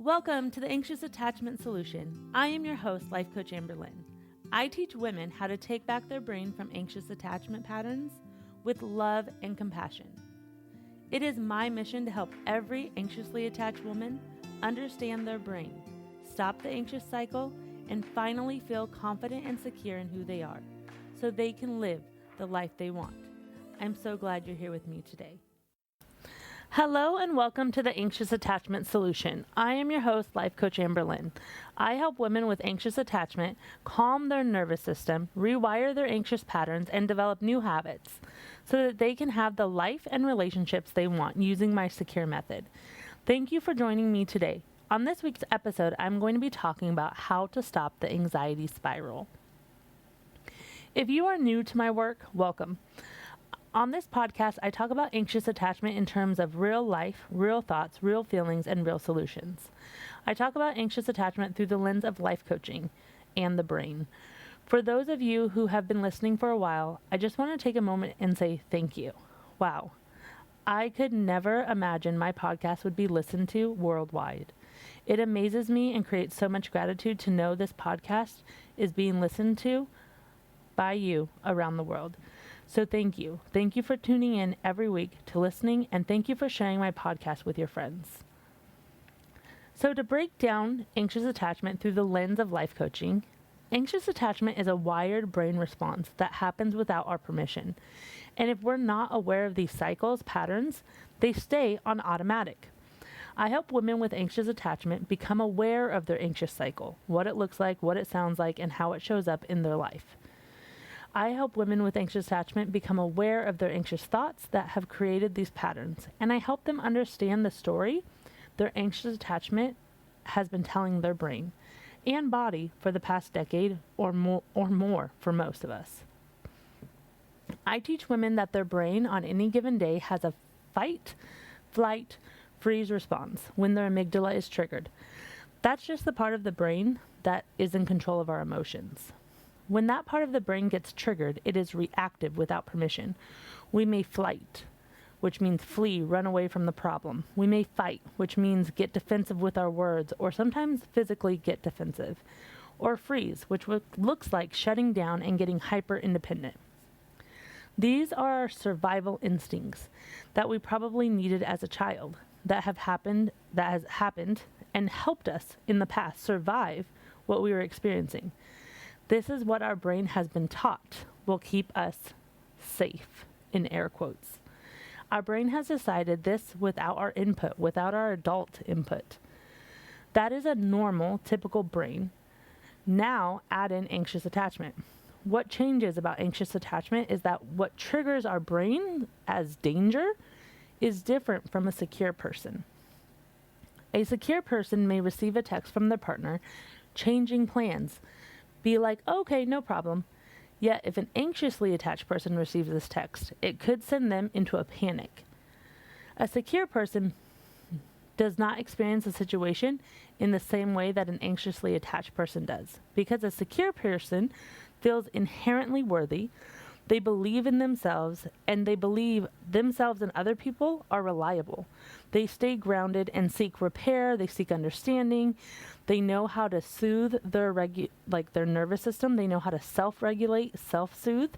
Welcome to the Anxious Attachment Solution. I am your host, Life Coach Amberlynn. I teach women how to take back their brain from anxious attachment patterns with love and compassion. It is my mission to help every anxiously attached woman understand their brain, stop the anxious cycle, and finally feel confident and secure in who they are so they can live the life they want. I'm so glad you're here with me today. Hello and welcome to the Anxious Attachment Solution. I am your host, Life Coach Amberlynn. I help women with anxious attachment calm their nervous system, rewire their anxious patterns, and develop new habits so that they can have the life and relationships they want using my secure method. Thank you for joining me today. On this week's episode, I'm going to be talking about how to stop the anxiety spiral. If you are new to my work, welcome. On this podcast, I talk about anxious attachment in terms of real life, real thoughts, real feelings, and real solutions. I talk about anxious attachment through the lens of life coaching and the brain. For those of you who have been listening for a while, I just want to take a moment and say thank you. Wow. I could never imagine my podcast would be listened to worldwide. It amazes me and creates so much gratitude to know this podcast is being listened to by you around the world. So thank you. Thank you for tuning in every week to listening, and thank you for sharing my podcast with your friends. So to break down anxious attachment through the lens of life coaching, anxious attachment is a wired brain response that happens without our permission. And if we're not aware of these cycles, patterns, they stay on automatic. I help women with anxious attachment become aware of their anxious cycle, what it looks like, what it sounds like, and how it shows up in their life. I help women with anxious attachment become aware of their anxious thoughts that have created these patterns, and I help them understand the story their anxious attachment has been telling their brain and body for the past decade or more for most of us. I teach women that their brain on any given day has a fight, flight, freeze response when their amygdala is triggered. That's just the part of the brain that is in control of our emotions. When that part of the brain gets triggered, it is reactive without permission. We may flight, which means flee, run away from the problem. We may fight, which means get defensive with our words, or sometimes physically get defensive. Or freeze, which looks like shutting down and getting hyper-independent. These are our survival instincts that we probably needed as a child that has happened and helped us in the past survive what we were experiencing. This is what our brain has been taught will keep us safe, in air quotes. Our brain has decided this without our input, without our adult input. That is a normal, typical brain. Now add in anxious attachment. What changes about anxious attachment is that what triggers our brain as danger is different from a secure person. A secure person may receive a text from their partner changing plans, be like, okay, no problem. Yet if an anxiously attached person receives this text, it could send them into a panic. A secure person does not experience a situation in the same way that an anxiously attached person does, because a secure person feels inherently worthy, they believe in themselves, and they believe themselves and other people are reliable. They stay grounded and seek repair, they seek understanding. They know how to soothe their nervous system. They know how to self-regulate, self-soothe.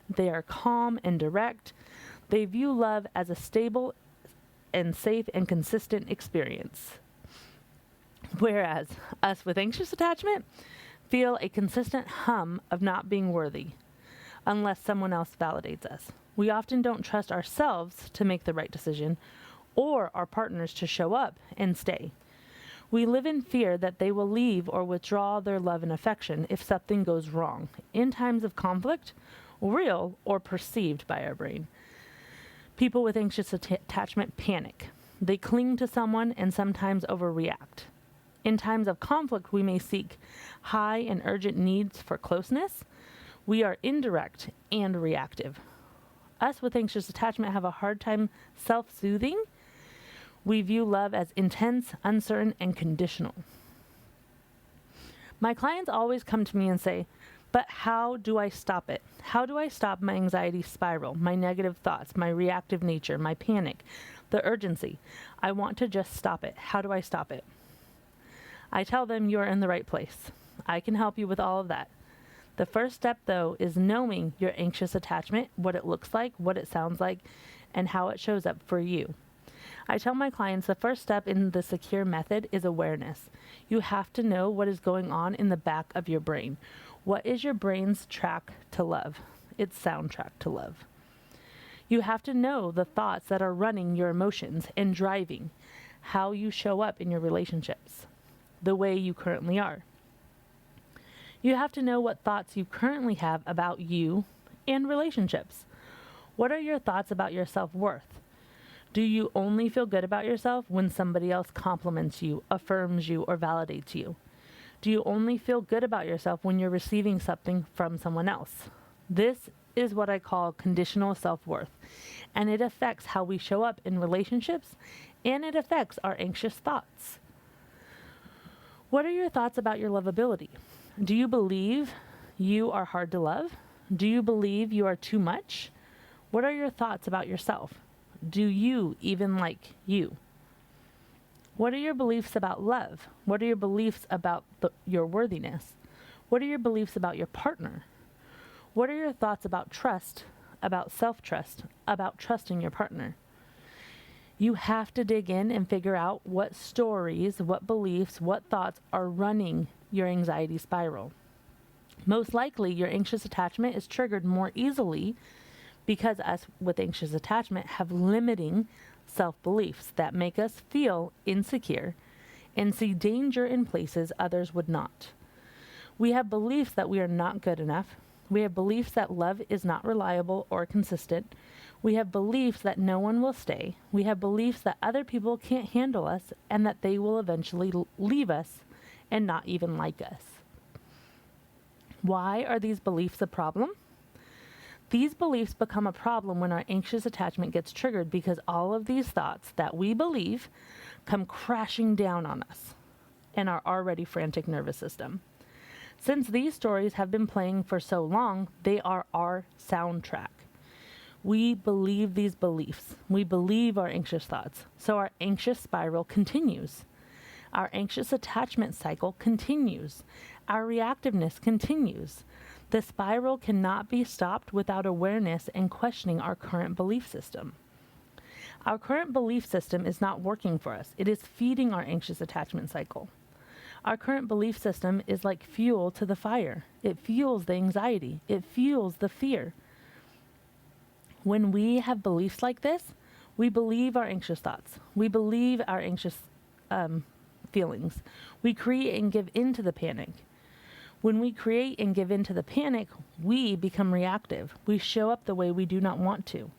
They are calm and direct. They view love as a stable and safe and consistent experience. Whereas us with anxious attachment feel a consistent hum of not being worthy unless someone else validates us. We often don't trust ourselves to make the right decision or our partners to show up and stay. We live in fear that they will leave or withdraw their love and affection if something goes wrong in times of conflict, real or perceived by our brain. People with anxious attachment panic. They cling to someone and sometimes overreact. In times of conflict, we may seek high and urgent needs for closeness. We are indirect and reactive. Us with anxious attachment have a hard time self-soothing. We view love as intense, uncertain, and conditional. My clients always come to me and say, but how do I stop it? How do I stop my anxiety spiral, my negative thoughts, my reactive nature, my panic, the urgency? I want to just stop it. How do I stop it? I tell them you're in the right place. I can help you with all of that. The first step, though, is knowing your anxious attachment, what it looks like, what it sounds like, and how it shows up for you. I tell my clients the first step in the secure method is awareness. You have to know what is going on in the back of your brain. What is your brain's track to love? Its soundtrack to love. You have to know the thoughts that are running your emotions and driving how you show up in your relationships, the way you currently are. You have to know what thoughts you currently have about you and relationships. What are your thoughts about your self-worth? Do you only feel good about yourself when somebody else compliments you, affirms you, or validates you? Do you only feel good about yourself when you're receiving something from someone else? This is what I call conditional self-worth, and it affects how we show up in relationships, and it affects our anxious thoughts. What are your thoughts about your lovability? Do you believe you are hard to love? Do you believe you are too much? What are your thoughts about yourself? Do you even like you? What are your beliefs about love? What are your beliefs about your worthiness? What are your beliefs about your partner? What are your thoughts about trust, about self-trust, about trusting your partner? You have to dig in and figure out what stories, what beliefs, what thoughts are running your anxiety spiral. Most likely, your anxious attachment is triggered more easily because us with anxious attachment have limiting self-beliefs that make us feel insecure and see danger in places others would not. We have beliefs that we are not good enough. We have beliefs that love is not reliable or consistent. We have beliefs that no one will stay. We have beliefs that other people can't handle us and that they will eventually leave us and not even like us. Why are these beliefs a problem? These beliefs become a problem when our anxious attachment gets triggered because all of these thoughts that we believe come crashing down on us and our already frantic nervous system. Since these stories have been playing for so long, they are our soundtrack. We believe these beliefs. We believe our anxious thoughts. So our anxious spiral continues. Our anxious attachment cycle continues. Our reactiveness continues. The spiral cannot be stopped without awareness and questioning our current belief system. Our current belief system is not working for us. It is feeding our anxious attachment cycle. Our current belief system is like fuel to the fire. It fuels the anxiety. It fuels the fear. When we have beliefs like this, we believe our anxious thoughts. We believe our anxious feelings. We create and give into the panic. When we create and give into the panic, we become reactive. We show up the way we do not want to.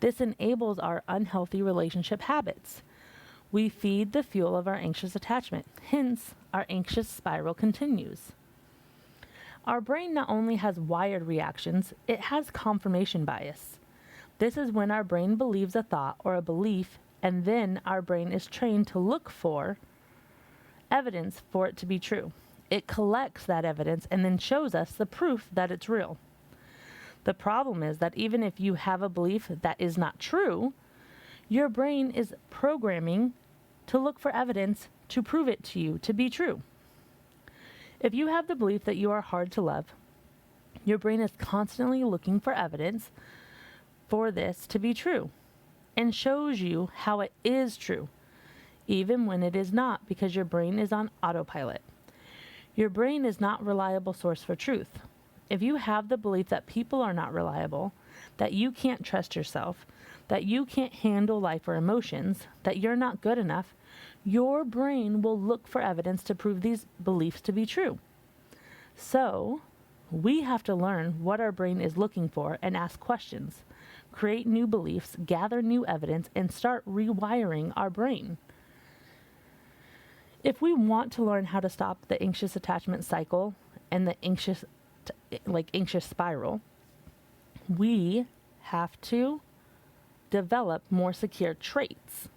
This enables our unhealthy relationship habits. We feed the fuel of our anxious attachment. Hence, our anxious spiral continues. Our brain not only has wired reactions, it has confirmation bias. This is when our brain believes a thought or a belief, and then our brain is trained to look for evidence for it to be true. It collects that evidence and then shows us the proof that it's real. The problem is that even if you have a belief that is not true, your brain is programming to look for evidence to prove it to you to be true. If you have the belief that you are hard to love, your brain is constantly looking for evidence for this to be true and shows you how it is true, even when it is not, because your brain is on autopilot. Your brain is not a reliable source for truth. If you have the belief that people are not reliable, that you can't trust yourself, that you can't handle life or emotions, that you're not good enough, your brain will look for evidence to prove these beliefs to be true. So, we have to learn what our brain is looking for and ask questions, create new beliefs, gather new evidence, and start rewiring our brain. If we want to learn how to stop the anxious attachment cycle and the anxious spiral, we have to develop more secure traits.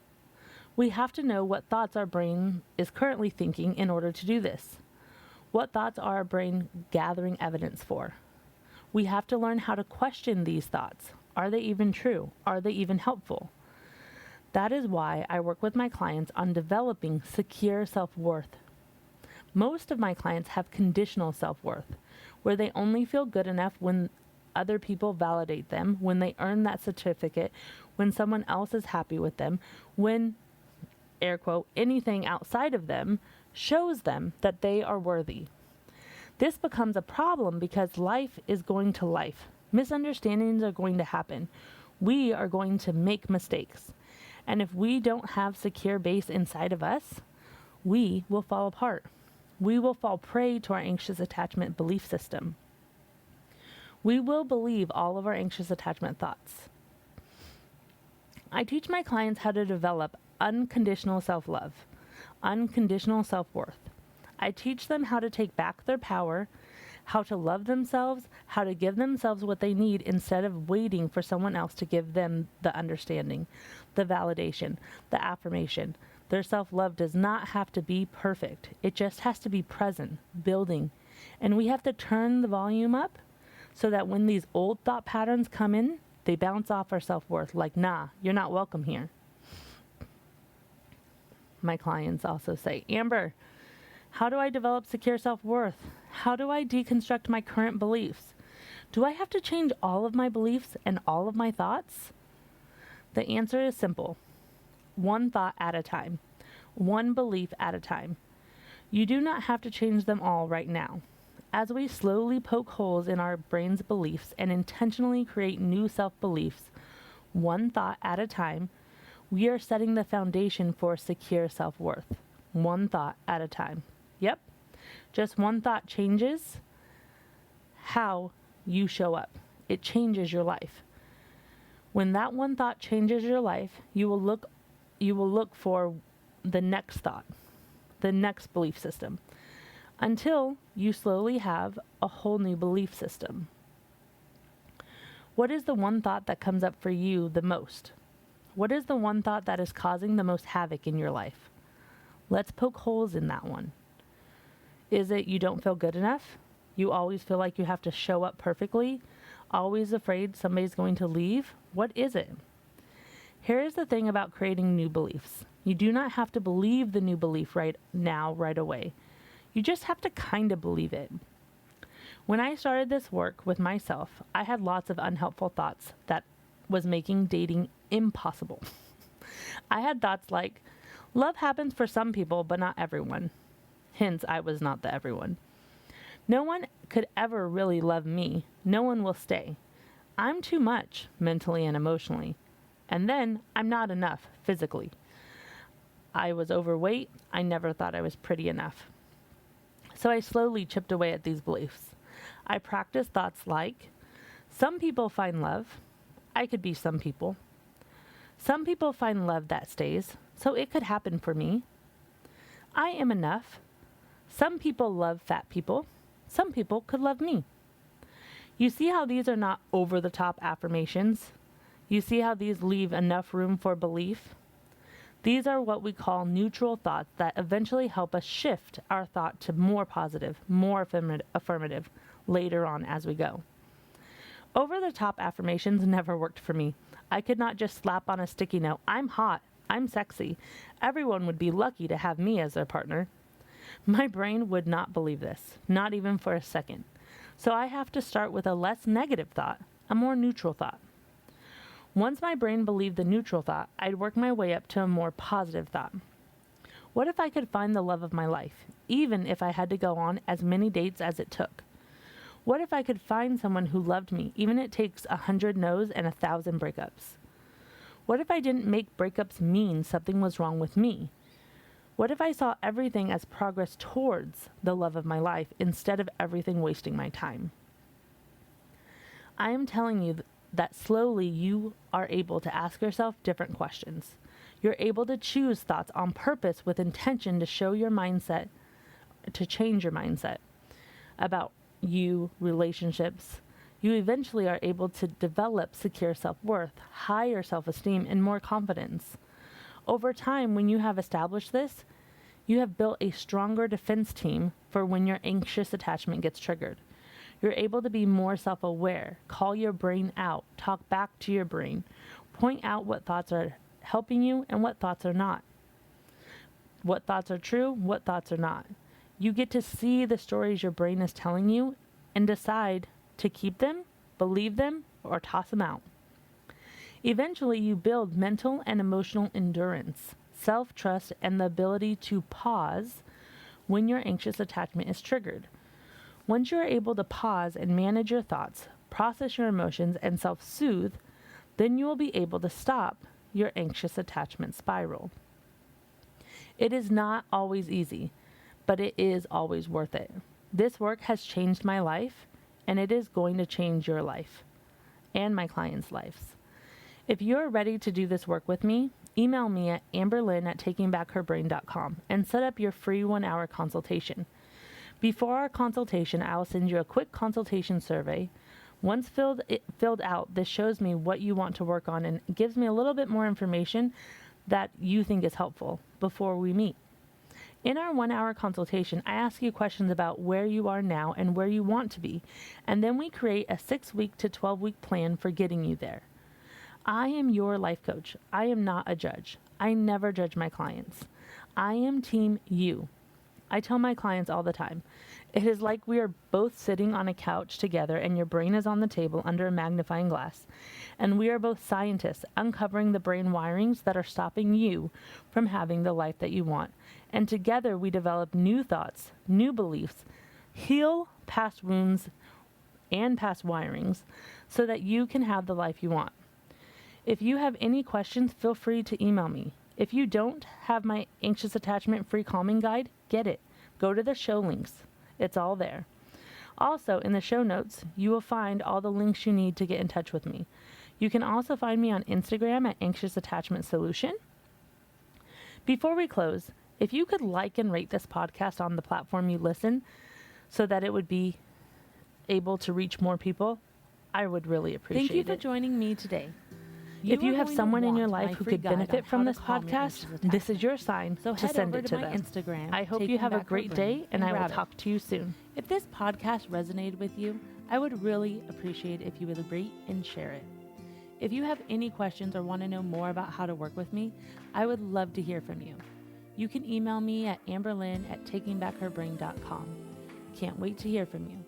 We have to know what thoughts our brain is currently thinking in order to do this. What thoughts are our brain gathering evidence for? We have to learn how to question these thoughts. Are they even true? Are they even helpful? That is why I work with my clients on developing secure self-worth. Most of my clients have conditional self-worth, where they only feel good enough when other people validate them, when they earn that certificate, when someone else is happy with them, when, air quote, anything outside of them shows them that they are worthy. This becomes a problem because life is going to life. Misunderstandings are going to happen. We are going to make mistakes. And if we don't have secure base inside of us, we will fall apart. We will fall prey to our anxious attachment belief system. We will believe all of our anxious attachment thoughts. I teach my clients how to develop unconditional self-love, unconditional self-worth. I teach them how to take back their power, how to love themselves, how to give themselves what they need instead of waiting for someone else to give them the understanding, the validation, the affirmation. Their self-love does not have to be perfect. It just has to be present, building. And we have to turn the volume up so that when these old thought patterns come in, they bounce off our self-worth like, nah, you're not welcome here. My clients also say, Amber, how do I develop secure self-worth? How do I deconstruct my current beliefs? Do I have to change all of my beliefs and all of my thoughts? The answer is simple. One thought at a time. One belief at a time. You do not have to change them all right now. As we slowly poke holes in our brain's beliefs and intentionally create new self-beliefs, one thought at a time, we are setting the foundation for secure self-worth. One thought at a time. Yep. Just one thought changes how you show up. It changes your life. When that one thought changes your life, you will look for the next thought, the next belief system, until you slowly have a whole new belief system. What is the one thought that comes up for you the most? What is the one thought that is causing the most havoc in your life? Let's poke holes in that one. Is it you don't feel good enough? You always feel like you have to show up perfectly? Always afraid somebody's going to leave? What is it? Here is the thing about creating new beliefs. You do not have to believe the new belief right now, right away. You just have to kind of believe it. When I started this work with myself, I had lots of unhelpful thoughts that was making dating impossible. I had thoughts like, love happens for some people, but not everyone. Hence, I was not the everyone. No one could ever really love me. No one will stay. I'm too much, mentally and emotionally. And then, I'm not enough, physically. I was overweight. I never thought I was pretty enough. So I slowly chipped away at these beliefs. I practiced thoughts like, some people find love. I could be some people. Some people find love that stays, so it could happen for me. I am enough. Some people love fat people. Some people could love me. You see how these are not over-the-top affirmations? You see how these leave enough room for belief? These are what we call neutral thoughts that eventually help us shift our thought to more positive, more affirmative later on as we go. Over-the-top affirmations never worked for me. I could not just slap on a sticky note, I'm hot, I'm sexy. Everyone would be lucky to have me as their partner. My brain would not believe this, not even for a second. So I have to start with a less negative thought, a more neutral thought. Once my brain believed the neutral thought, I'd work my way up to a more positive thought. What if I could find the love of my life, even if I had to go on as many dates as it took? What if I could find someone who loved me, even if it takes 100 no's and 1,000 breakups? What if I didn't make breakups mean something was wrong with me? What if I saw everything as progress towards the love of my life instead of everything wasting my time? I am telling you that slowly you are able to ask yourself different questions. You're able to choose thoughts on purpose with intention to change your mindset about you, relationships. You eventually are able to develop secure self-worth, higher self-esteem, and more confidence. Over time, when you have established this, you have built a stronger defense team for when your anxious attachment gets triggered. You're able to be more self-aware, call your brain out, talk back to your brain, point out what thoughts are helping you and what thoughts are not. What thoughts are true, what thoughts are not. You get to see the stories your brain is telling you and decide to keep them, believe them, or toss them out. Eventually, you build mental and emotional endurance, self-trust, and the ability to pause when your anxious attachment is triggered. Once you are able to pause and manage your thoughts, process your emotions, and self-soothe, then you will be able to stop your anxious attachment spiral. It is not always easy, but it is always worth it. This work has changed my life, and it is going to change your life and my clients' lives. If you're ready to do this work with me, email me at amberlynn@takingbackherbrain.com and set up your free 1-hour consultation. Before our consultation, I will send you a quick consultation survey. Once filled out, this shows me what you want to work on and gives me a little bit more information that you think is helpful before we meet. In our 1-hour consultation, I ask you questions about where you are now and where you want to be, and then we create a 6-week to 12-week plan for getting you there. I am your life coach. I am not a judge. I never judge my clients. I am team you. I tell my clients all the time, it is like we are both sitting on a couch together and your brain is on the table under a magnifying glass. And we are both scientists uncovering the brain wirings that are stopping you from having the life that you want. And together we develop new thoughts, new beliefs, heal past wounds and past wirings so that you can have the life you want. If you have any questions, feel free to email me. If you don't have my anxious attachment free calming guide, get it. Go to the show links. It's all there. Also, in the show notes, you will find all the links you need to get in touch with me. You can also find me on Instagram at Anxious Attachment Solution. Before we close, if you could like and rate this podcast on the platform you listen so that it would be able to reach more people, I would really appreciate it. Thank you for joining me today. If you have someone in your life who could benefit from this podcast, this is your sign to send it to them. Instagram. I hope you have a great day, and I will talk to you soon. If this podcast resonated with you, I would really appreciate if you would rate and share it. If you have any questions or want to know more about how to work with me, I would love to hear from you. You can email me at amberlynn@takingbackherbrain.com. Can't wait to hear from you.